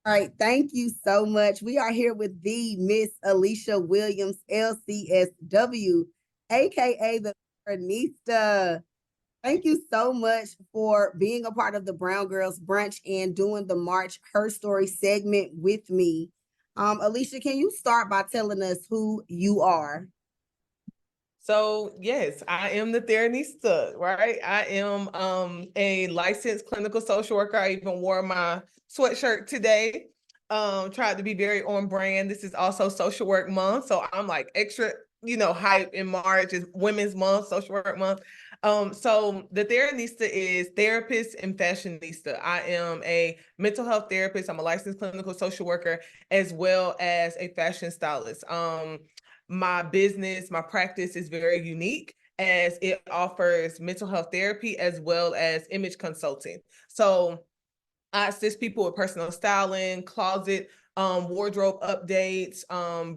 All right, thank you so much. We are here with the Miss Alysha Williams, LCSW, aka the Theranista. Thank you so much for being a part of the Brown Girls Brunch and doing the March Herstory segment with me. Alysha, can you start by telling us who you are? So yes, I am the Theranista, right? I am a licensed clinical social worker. I even wore my sweatshirt today. Tried to be very on brand. This is also social work month. So I'm like extra, hype in March is Women's Month, social work month. So the Theranista is therapist and fashionista. I am a mental health therapist. I'm a licensed clinical social worker as well as a fashion stylist. My business, my practice is very unique as it offers mental health therapy as well as image consulting. So I assist people with personal styling, closet, wardrobe updates,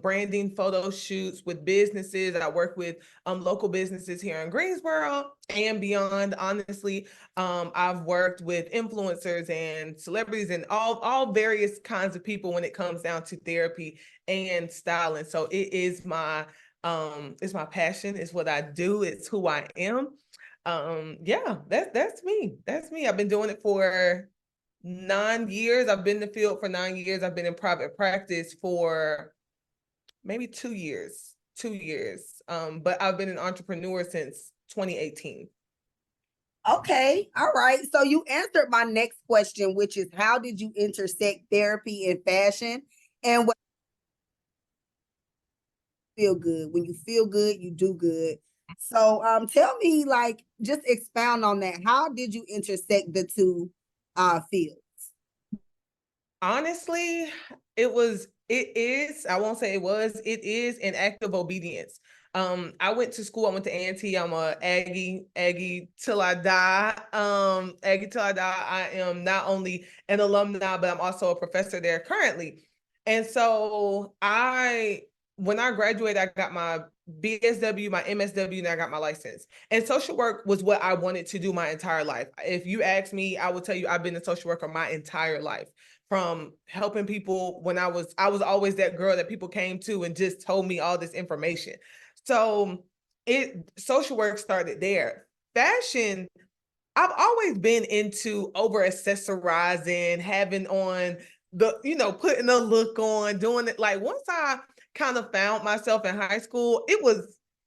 branding, photo shoots with businesses. I work with local businesses here in Greensboro and beyond. Honestly, I've worked with influencers and celebrities and all various kinds of people when it comes down to therapy and styling. So it's my passion. It's what I do. It's who I am. Yeah, that's me. That's me. I've been doing it for 9 years. I've been in the field for 9 years. I've been in private practice for maybe 2 years. 2 years. But I've been an entrepreneur since 2018. Okay, all right. So you answered my next question, which is how did you intersect therapy and fashion? And what feel good? When you feel good, you do good. So tell me, like, just expound on that. How did you intersect the two fields? Honestly, I won't say it is an act of obedience. I went to school, I went to A&T. I'm a Aggie till I die. Aggie till I die. I am not only an alumni, but I'm also a professor there currently. And so when I graduated, I got my BSW, my MSW, and I got my license. And social work was what I wanted to do my entire life. If you ask me, I will tell you I've been a social worker my entire life, from helping people when I was always that girl that people came to and just told me all this information. So social work started there. Fashion, I've always been into over accessorizing, having on putting a look on, doing it. Like once I kind of found myself in high school,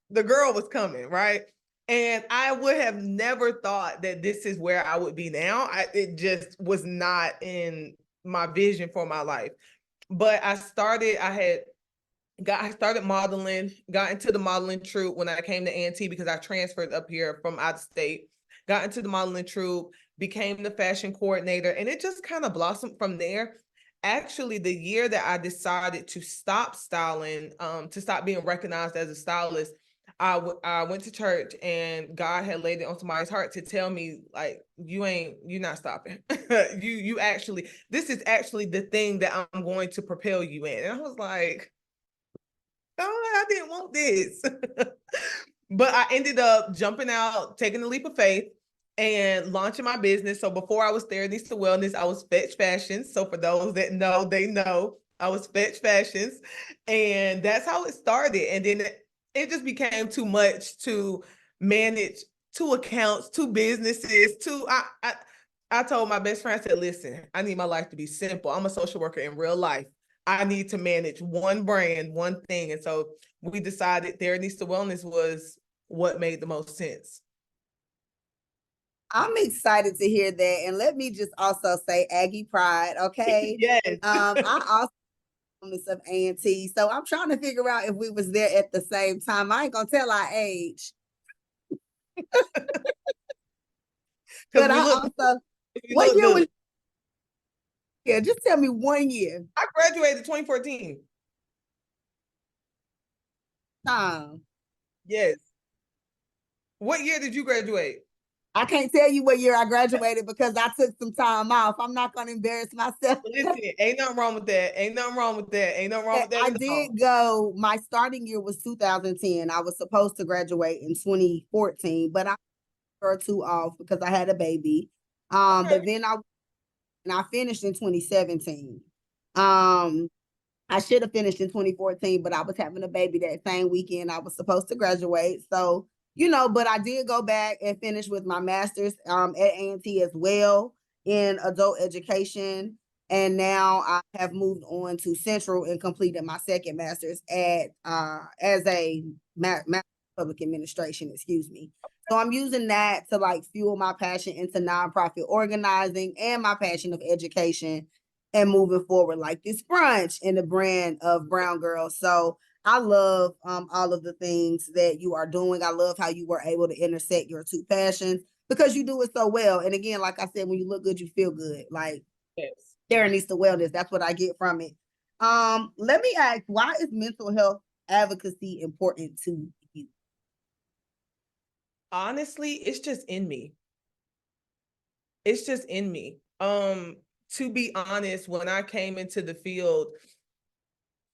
the girl was coming, right? And I would have never thought that this is where I would be now. It just was not in my vision for my life. But I started modeling, got into the modeling troupe when I came to A&T because I transferred up here from out of state, got into the modeling troupe, became the fashion coordinator, and it just kind of blossomed from there. Actually, the year that I decided to stop styling, to stop being recognized as a stylist, I went to church and God had laid it on somebody's heart to tell me, like, you're not stopping. This is actually the thing that I'm going to propel you in. And I was like, oh, I didn't want this. But I ended up jumping out, taking the leap of faith and launching my business. So before I was Theranista Wellness, I was Fetch Fashions. So for those that know, they know I was Fetch Fashions. And that's how it started. And then it just became too much to manage two accounts, two businesses, I told my best friend, I said, listen, I need my life to be simple. I'm a social worker in real life. I need to manage one brand, one thing. And so we decided Theranista Wellness was what made the most sense. I'm excited to hear that. And let me just also say Aggie Pride, okay? Yes. I also of A&T. So I'm trying to figure out if we was there at the same time. I ain't gonna tell our age. But I also, what year was? Yeah, just tell me 1 year. I graduated 2014. Yes. What year did you graduate? I can't tell you what year I graduated because I took some time off. I'm not going to embarrass myself. Listen, ain't nothing wrong with that. Ain't nothing wrong with that. Ain't nothing wrong with that. I did go, my starting year was 2010. I was supposed to graduate in 2014, but I or two off because I had a baby. Okay. But then I finished in 2017. I should have finished in 2014, but I was having a baby that same weekend I was supposed to graduate. So, but I did go back and finish with my master's at A&T as well in adult education. And now I have moved on to Central and completed my second master's at as a master public administration, excuse me. So I'm using that to like fuel my passion into nonprofit organizing and my passion of education and moving forward, like this brunch and the brand of Brown Girls. So I love all of the things that you are doing. I love how you were able to intersect your two passions because you do it so well. And again, like I said, when you look good, you feel good. Like Yes. Theranista wellness, that's what I get from it. Let me ask, why is mental health advocacy important to you? Honestly, it's just in me. It's just in me. To be honest, when I came into the field,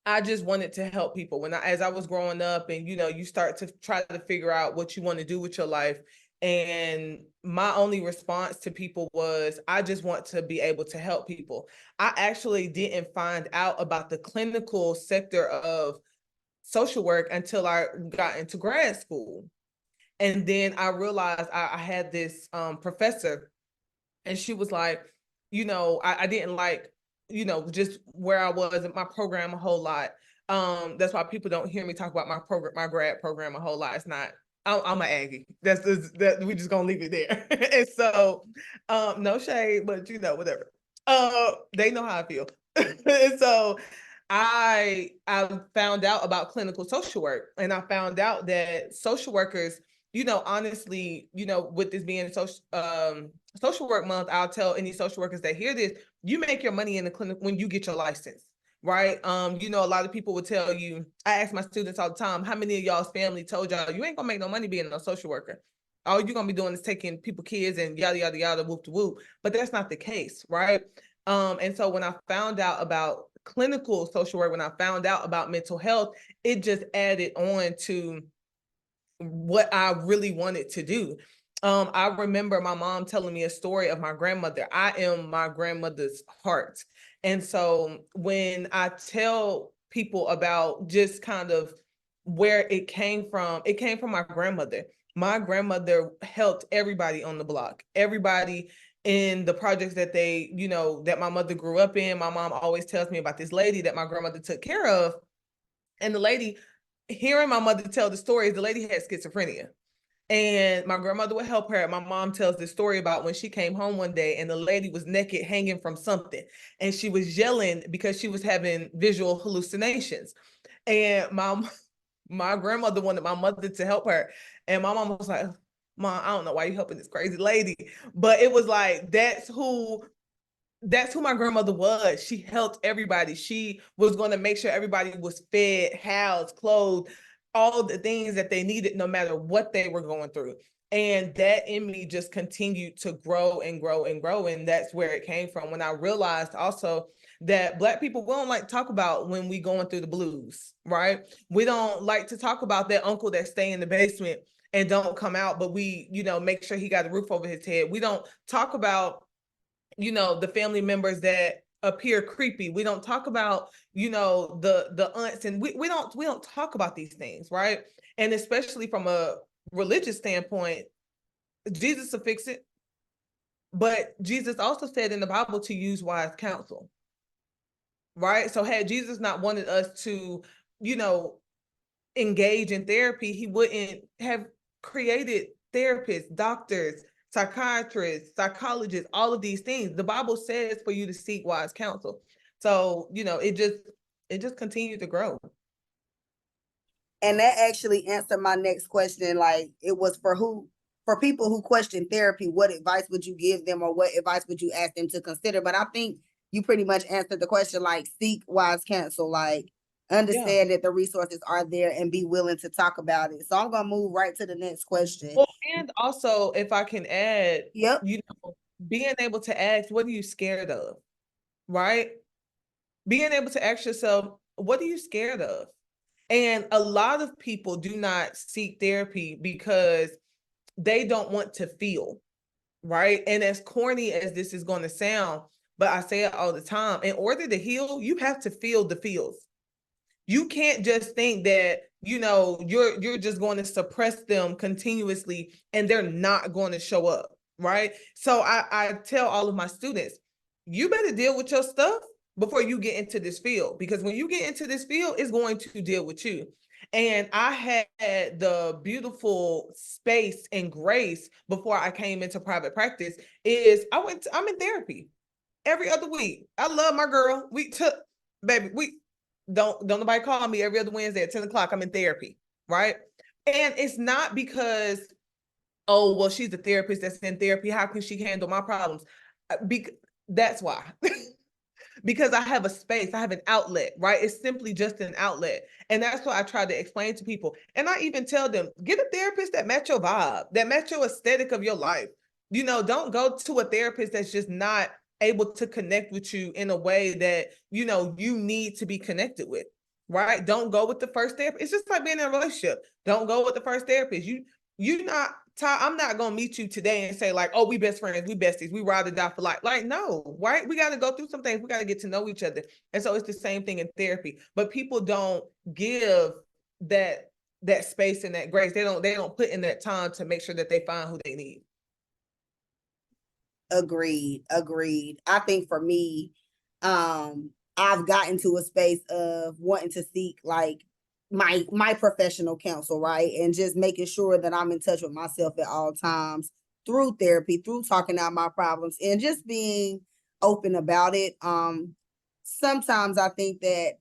I just wanted to help people. As I was growing up, and you start to try to figure out what you want to do with your life. And my only response to people was, I just want to be able to help people. I actually didn't find out about the clinical sector of social work until I got into grad school. And then I realized I had this professor, and she was like, I didn't like, just where I was in my program a whole lot. That's why people don't hear me talk about my program, my grad program a whole lot. It's not, I'm an Aggie. That we just gonna leave it there. And so, no shade, but whatever. They know how I feel. And so I found out about clinical social work, and I found out that social workers, honestly, with this being social work month, I'll tell any social workers that hear this, you make your money in the clinic when you get your license, right? A lot of people will tell you, I ask my students all the time, how many of y'all's family told y'all you ain't gonna make no money being a social worker? All you're gonna be doing is taking people kids and yada yada yada, whoop to whoop. But that's not the case, right? And so when I found out about clinical social work, when I found out about mental health, it just added on to what I really wanted to do. I remember my mom telling me a story of my grandmother. I am my grandmother's heart. And so when I tell people about just kind of where it came from my grandmother. My grandmother helped everybody on the block, everybody in the projects that that my mother grew up in. My mom always tells me about this lady that my grandmother took care of. And the lady, hearing my mother tell the stories, the lady had schizophrenia. And my grandmother would help her. My mom tells this story about when she came home one day and the lady was naked hanging from something. And she was yelling because she was having visual hallucinations. And my grandmother wanted my mother to help her. And my mom was like, Mom, I don't know why you're helping this crazy lady. But it was like, that's who my grandmother was. She helped everybody. She was going to make sure everybody was fed, housed, clothed, all the things that they needed, no matter what they were going through. And that in me just continued to grow and grow and grow. And that's where it came from. When I realized also that Black people, we don't like to talk about when we going through the blues, right? We don't like to talk about that uncle that stay in the basement and don't come out, but we, make sure he got a roof over his head. We don't talk about the family members that appear creepy. We don't talk about, the aunts, and we don't talk about these things, right? And especially from a religious standpoint, Jesus will fix it. But Jesus also said in the Bible to use wise counsel, right? So had Jesus not wanted us to, engage in therapy, he wouldn't have created therapists, doctors, psychiatrists, psychologists, all of these things. The Bible says for you to seek wise counsel. So, it just continued to grow. And that actually answered my next question. Like, it was for people who question therapy, what advice would you give them, or what advice would you ask them to consider? But I think you pretty much answered the question, like, seek wise counsel, like understand that the resources are there and be willing to talk about it. So I'm gonna move right to the next question. Well, and also, if I can add, Yep. Being able to ask, what are you scared of? Right? Being able to ask yourself, what are you scared of? And a lot of people do not seek therapy because they don't want to feel, right? And as corny as this is going to sound, but I say it all the time. In order to heal, you have to feel the feels. You can't just think that, you're just going to suppress them continuously and they're not going to show up, right? So I tell all of my students, you better deal with your stuff before you get into this field, because when you get into this field, it's going to deal with you. And I had the beautiful space and grace before I came into private practice is I'm in therapy every other week. I love my girl. We don't nobody call me every other Wednesday at 10 o'clock. I'm in therapy, right? And it's not because, oh, well, she's a therapist that's in therapy. How can she handle my problems? That's why. Because I have a space, I have an outlet, right? It's simply just an outlet. And that's what I try to explain to people. And I even tell them, get a therapist that match your vibe, that match your aesthetic of your life. Don't go to a therapist that's just not able to connect with you in a way that, you need to be connected with, right? Don't go with the first therapist. It's just like being in a relationship. Don't go with the first therapist. I'm not gonna meet you today and say like, oh, we best friends, we besties, we ride or die for life. Like, no, right? We got to go through some things. We got to get to know each other. And so it's the same thing in therapy. But people don't give that space and that grace. They don't put in that time to make sure that they find who they need. Agreed. I think for me, I've gotten to a space of wanting to seek like my professional counsel, right? And just making sure that I'm in touch with myself at all times through therapy, through talking out my problems and just being open about it. Sometimes I think that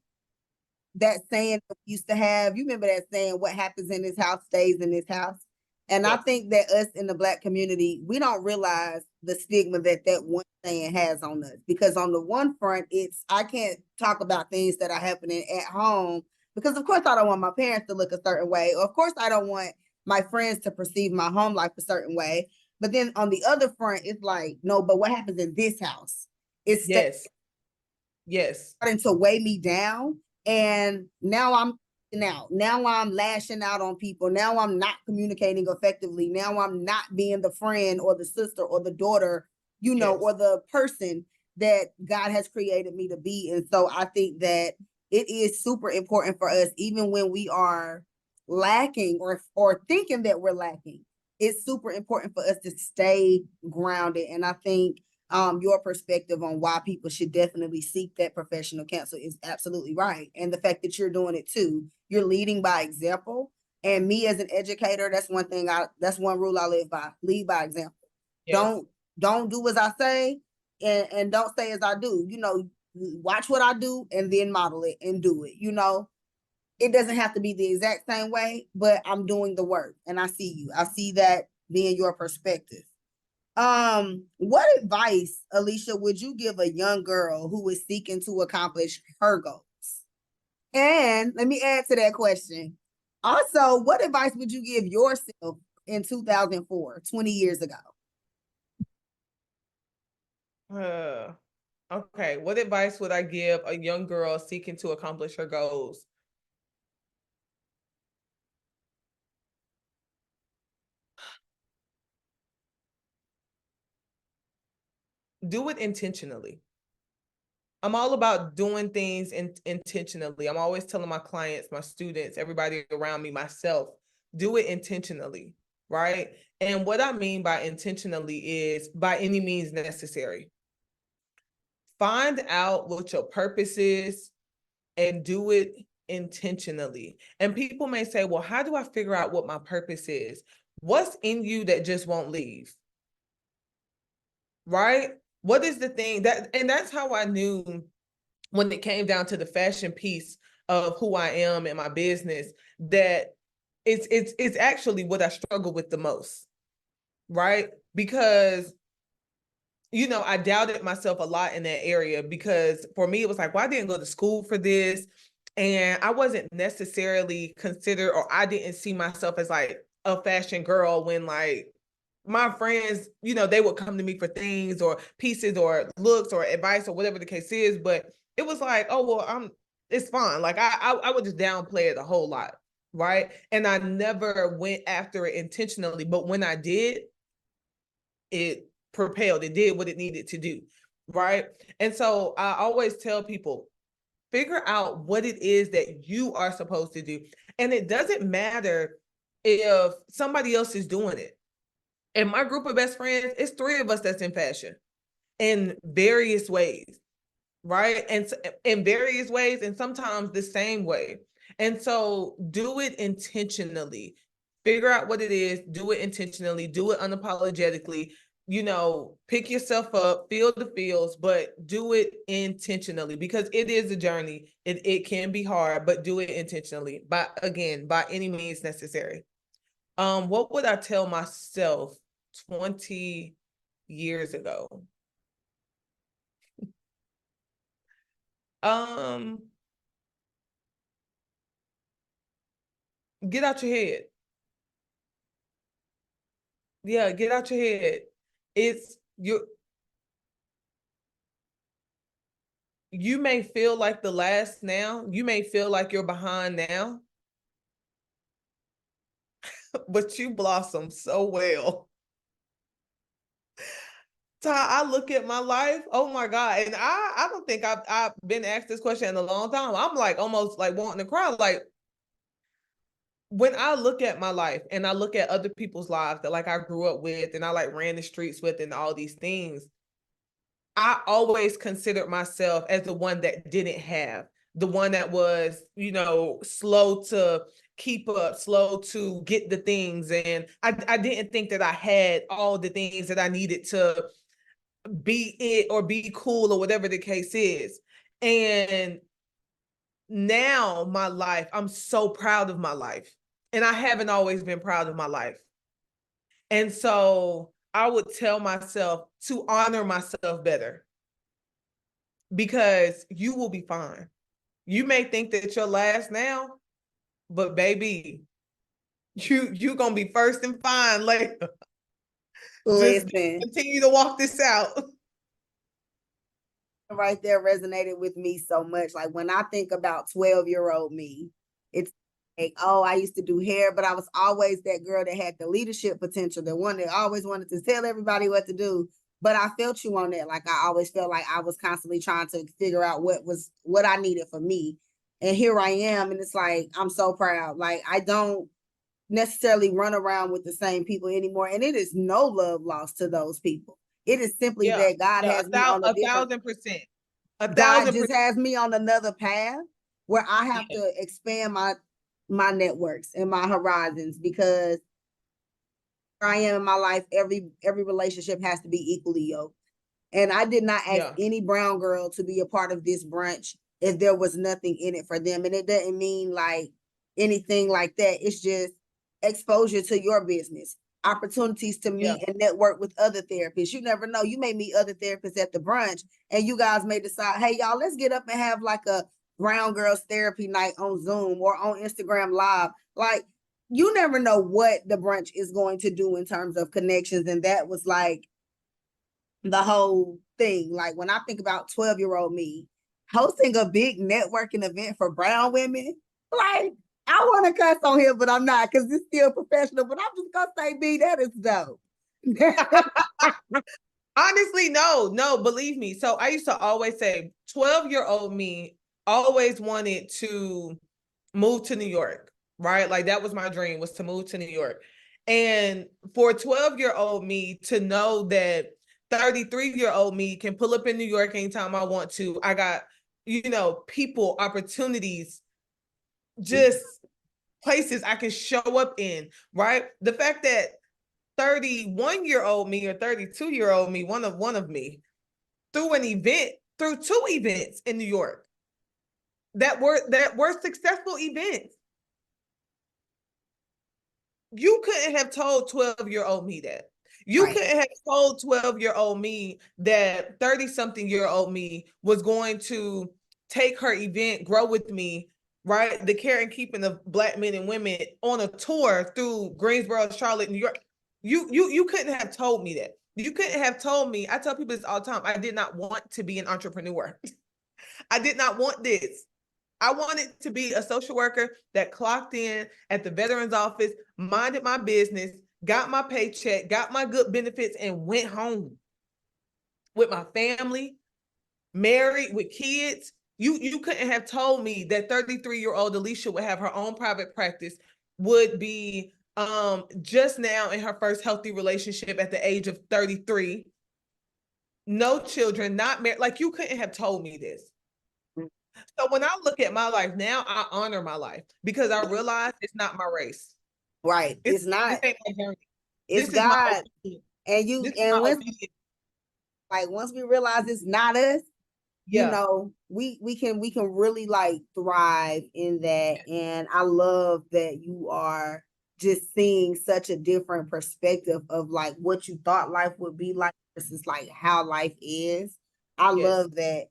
saying we used to have, you remember that saying, what happens in this house stays in this house? And I think that us in the Black community, we don't realize the stigma that one saying has on us. Because on the one front, I can't talk about things that are happening at home because, of course, I don't want my parents to look a certain way. Or, of course, I don't want my friends to perceive my home life a certain way. But then on the other front, it's like, no, but what happens in this house? It's starting to weigh me down. And now I'm lashing out on people. Now I'm not communicating effectively. Now I'm not being the friend or the sister or the daughter, or the person that God has created me to be. And so I think that it is super important for us, even when we are lacking or thinking that we're lacking, it's super important for us to stay grounded. And I think your perspective on why people should definitely seek that professional counsel is absolutely right. And the fact that you're doing it too, you're leading by example. And me as an educator, that's one rule I live by: lead by example. Yes. Don't do as I say and don't say as I do. Watch what I do and then model it and do it. It doesn't have to be the exact same way, but I'm doing the work and I see you. I see that being your perspective. What advice, Alysha, would you give a young girl who is seeking to accomplish her goals? And let me add to that question. Also, what advice would you give yourself in 2004, 20 years ago? Okay. What advice would I give a young girl seeking to accomplish her goals? Do it intentionally. I'm all about doing things intentionally. I'm always telling my clients, my students, everybody around me, myself, do it intentionally, right? And what I mean by intentionally is by any means necessary. Find out what your purpose is and do it intentionally. And people may say, well, how do I figure out what my purpose is? What's in you that just won't leave? Right? What is the thing and that's how I knew when it came down to the fashion piece of who I am and my business, that it's actually what I struggle with the most, right? Because, I doubted myself a lot in that area because for me, it was like, well, I didn't go to school for this. And I wasn't necessarily considered, or I didn't see myself as like a fashion girl when like my friends, they would come to me for things or pieces or looks or advice or whatever the case is. But it was like, oh, well, it's fine. Like I would just downplay it a whole lot. Right. And I never went after it intentionally. But when I did, it propelled, it did what it needed to do. right? And so I always tell people, figure out what it is that you are supposed to do. And it doesn't matter if somebody else is doing it. In my group of best friends, it's 3 of us that's in fashion in various ways, right? And in various ways, and sometimes the same way. And so do it intentionally. Figure out what it is, do it intentionally, do it unapologetically. Pick yourself up, feel the feels, but do it intentionally, because it is a journey. It can be hard, but do it intentionally. By any means necessary. What would I tell myself 20 years ago? Get out your head. Yeah, get out your head. It's you may feel like the last now. You may feel like you're behind now, but you blossom so well. Ty, I look at my life, oh my God. And I don't think I've been asked this question in a long time. I'm like almost like wanting to cry. Like, when I look at my life and I look at other people's lives that like I grew up with and I like ran the streets with and all these things, I always considered myself as the one that didn't have, the one that was, slow to keep up, slow to get the things. And I didn't think that I had all the things that I needed to be it or be cool or whatever the case is. And now my life, I'm so proud of my life. And I haven't always been proud of my life. And so I would tell myself to honor myself better, because you will be fine. You may think that you're last now, but baby, you gonna be first and fine later. Just Listen, continue to walk this out. right there resonated with me so much. Like when I think about 12-year-old me, it's like, oh, I used to do hair, but I was always that girl that had the leadership potential, the one that always wanted to tell everybody what to do. But I felt you on that. Like I always felt like I was constantly trying to figure out what I needed for me. And here I am. And it's like, I'm so proud. Like I don't necessarily run around with the same people anymore. And it is no love lost to those people. It is simply Yeah, that God yeah, has me on a different 1,000%. A God thousand just percent. has me on another path where I have Yeah. to expand my networks and my horizons, because where I am in my life, every relationship has to be equally yoked. And I did not ask Yeah. any brown girl to be a part of this brunch if there was nothing in it for them. And it doesn't mean like anything like that. It's just exposure to your business, opportunities to Yeah. meet and network with other therapists. You never know. You may meet other therapists at the brunch and you guys may decide, hey, y'all, let's get up and have like a brown girls therapy night on Zoom or on Instagram Live. Like, you never know what the brunch is going to do in terms of connections. And that was like the whole thing. Like when I think about 12-year-old me hosting a big networking event for brown women, like I want to cuss on here, but I'm not, because it's still professional. But I'm just gonna say, B, that is dope. Honestly, no, believe me. So I used to always say 12-year-old me always wanted to move to New York, right? Like that was my dream, was to move to New York. And for 12-year-old me to know that 33-year-old me can pull up in New York anytime I want to. I got, people, opportunities, just places I can show up in, right? The fact that 31-year-old me or 32-year-old me, one of me, through two events in New York that were successful events. You couldn't have told 12-year-old me that. You Right. couldn't have told 12-year-old me that 30-something-year-old me was going to take her event, grow with me, right? The care and keeping of Black men and women on a tour through Greensboro, Charlotte, New York. You couldn't have told me that. You couldn't have told me. I tell people this all the time. I did not want to be an entrepreneur. I did not want this. I wanted to be a social worker that clocked in at the veterans office, minded my business, got my paycheck, got my good benefits, and went home. with my family, married with kids. You couldn't have told me that 33-year-old Alysha would have her own private practice, would be just now in her first healthy relationship at the age of 33, no children, not married. Like, you couldn't have told me this. So when I look at my life now, I honor my life because I realize it's not my race. Right. It's not. This ain't my journey. It's This is my God. obedience. And This is my obedience. once we realize it's not us, you Yeah. know, we can really like thrive in that. And I love that you are just seeing such a different perspective of like what you thought life would be like versus like how life is. I Yes. love that.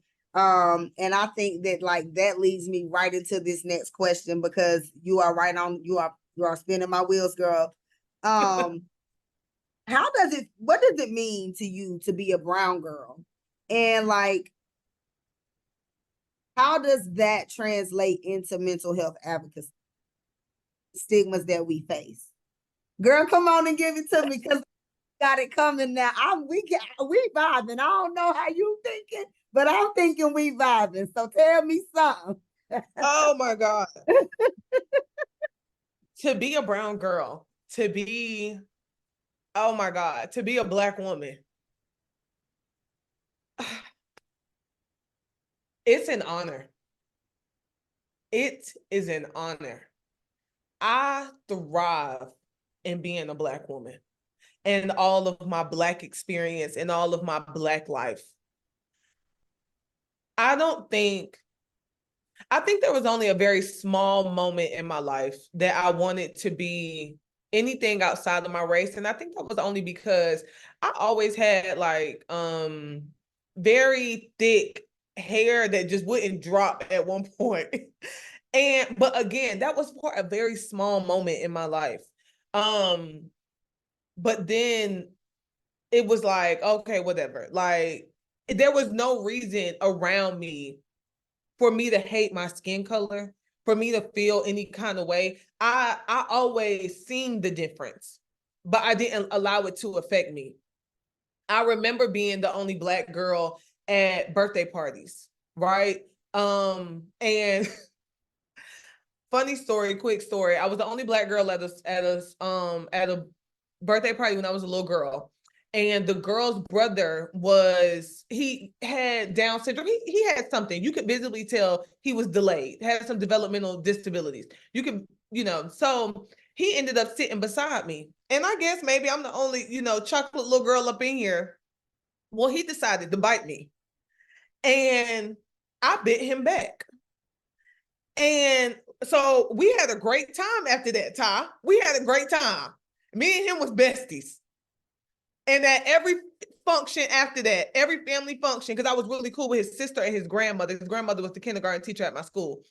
And I think that like that leads me right into this next question, because you are right on, you are spinning my wheels, girl. What does it mean to you to be a brown girl? And like, how does that translate into mental health advocacy, stigmas that we face? Girl, come on and give it to me, because got it coming now. We vibing. I don't know how you thinking, but I'm thinking we vibing. So tell me something. Oh my God. To be a brown girl, to be, oh my God, to be a Black woman. It's an honor. It is an honor. I thrive in being a Black woman and all of my Black experience and all of my Black life. I think there was only a very small moment in my life that I wanted to be anything outside of my race. And I think that was only because I always had like very thick hair that just wouldn't drop at one point. But again, that was for a very small moment in my life. But then it was like, okay, whatever. Like, there was no reason around me for me to hate my skin color, for me to feel any kind of way. I always seen the difference, but I didn't allow it to affect me. I remember being the only Black girl at birthday parties, right? And funny story, quick story. I was the only Black girl at a birthday party when I was a little girl. And the girl's brother he had Down syndrome. He had something. You could visibly tell he was delayed, had some developmental disabilities. So he ended up sitting beside me. And I guess maybe I'm the only, chocolate little girl up in here. Well, he decided to bite me. And I bit him back. And so we had a great time after that, Ty. We had a great time. Me and him was besties. And at every function after that, every family function, because I was really cool with his sister and his grandmother. His grandmother was the kindergarten teacher at my school.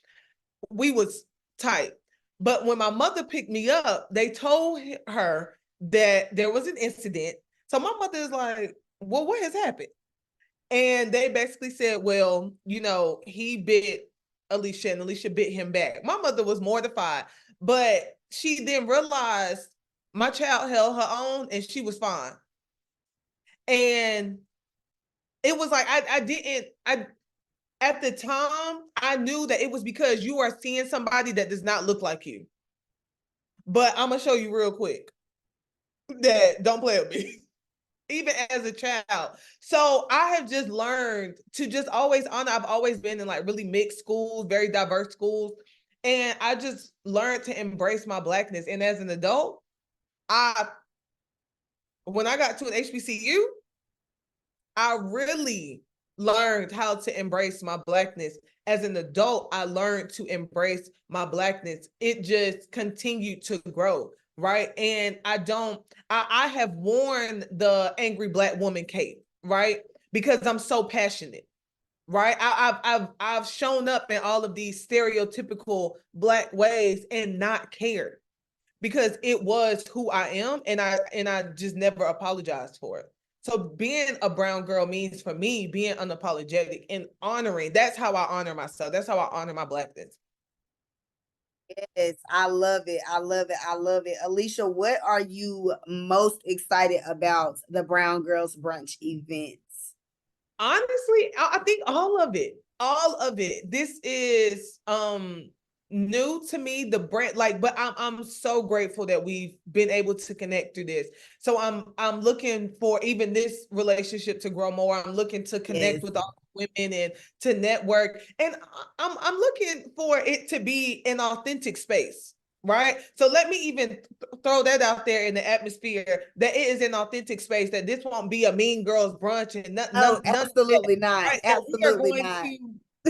We was tight. But when my mother picked me up, they told her that there was an incident. So my mother is like, well, what has happened? And they basically said, well, he bit Alysha and Alysha bit him back. My mother was mortified, but she then realized my child held her own and she was fine. And it was like, at the time, I knew that it was because you are seeing somebody that does not look like you. But I'm going to show you real quick that don't play with me, even as a child. So I have just learned to just always honor. I've always been in like really mixed schools, very diverse schools. And I just learned to embrace my Blackness. And as an adult, when I got to an HBCU, I really learned how to embrace my Blackness. As an adult, I learned to embrace my Blackness. It just continued to grow, right? And I have worn the angry Black woman cape, right? Because I'm so passionate, right? I've shown up in all of these stereotypical Black ways and not cared, because it was who I am, and I just never apologized for it. So being a brown girl means for me being unapologetic and honoring. That's how I honor myself. That's how I honor my Blackness. Yes, I love it. I love it. I love it. Alysha, what are you most excited about the Brown Girls Brunch events? Honestly, I think all of it. All of it. This is new to me, the brand, like, but I'm so grateful that we've been able to connect through this. So I'm looking for even this relationship to grow more. I'm looking to connect Yes. with all women and to network. And I'm looking for it to be an authentic space. Right. So let me even throw that out there in the atmosphere that it is an authentic space, that this won't be a mean girls brunch and Oh, none of that, absolutely not. right? Absolutely not.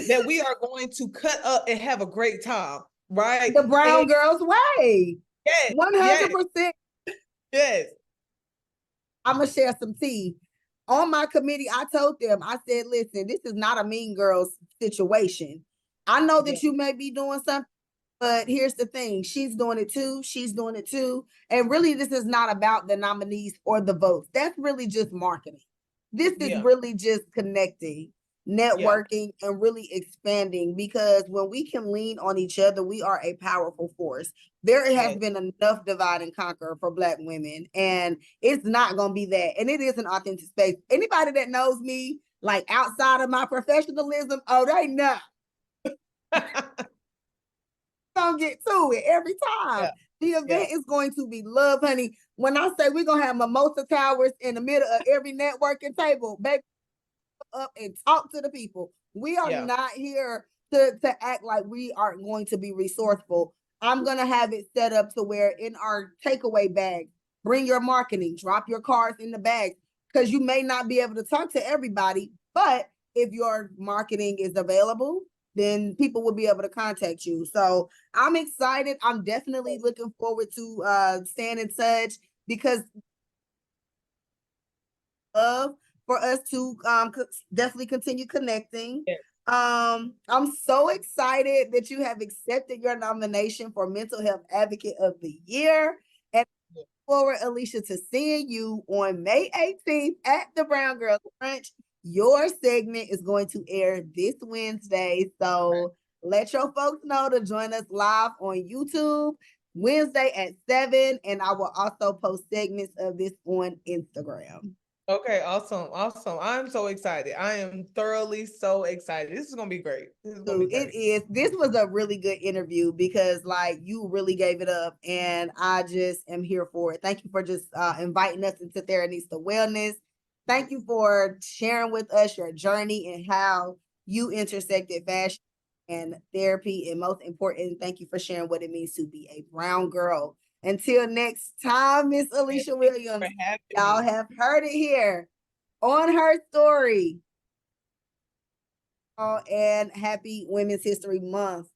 That we are going to cut up and have a great time, right? The And brown girls way. yes, yes, 100%. yes, I'm gonna share some tea. On my committee, I told them, I said, listen, this is not a mean girls situation. I know that yes, you may be doing something, but here's the thing, she's doing it too. She's doing it too. And really, this is not about the nominees or the votes. That's really just marketing. This is yeah, really just connecting, yeah, networking, and really expanding, because when we can lean on each other, we are a powerful force. There has yes, been enough divide and conquer for Black women, and it's not going to be that. And it is an authentic space. Anybody that knows me, like outside of my professionalism, oh, they know. Gonna get to it every time. yeah, The yeah, event is going to be love, honey. When I say we're gonna have mimosa towers in the middle of every networking table, baby, up and talk to the people. We are yeah, not here to act like we aren't going to be resourceful. I'm gonna have it set up to where in our takeaway bag, bring your marketing, drop your cards in the bag, because you may not be able to talk to everybody, but if your marketing is available, then people will be able to contact you. So I'm excited. I'm definitely looking forward to staying in touch, because love for us to definitely continue connecting. yes. I'm so excited that you have accepted your nomination for Mental Health Advocate of the Year. And forward, Alysha, to seeing you on May 18th at the Brown Girls Brunch. Your segment is going to air this Wednesday. So let your folks know to join us live on YouTube Wednesday at 7. And I will also post segments of this on Instagram. Okay, awesome, awesome. I'm so excited. I am thoroughly so excited. This is gonna be great. This is gonna be Dude, it great. is. This was a really good interview, because like you really gave it up, and I just am here for it. Thank you for just inviting us into Theranista Wellness. Thank you for sharing with us your journey and how you intersected fashion and therapy. And most important, thank you for sharing what it means to be a brown girl. Until next time, Miss And Alysha thank you for Williams, having y'all me. have heard it here on Herstory. And happy Women's History Month.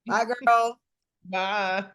Bye, girl. Bye.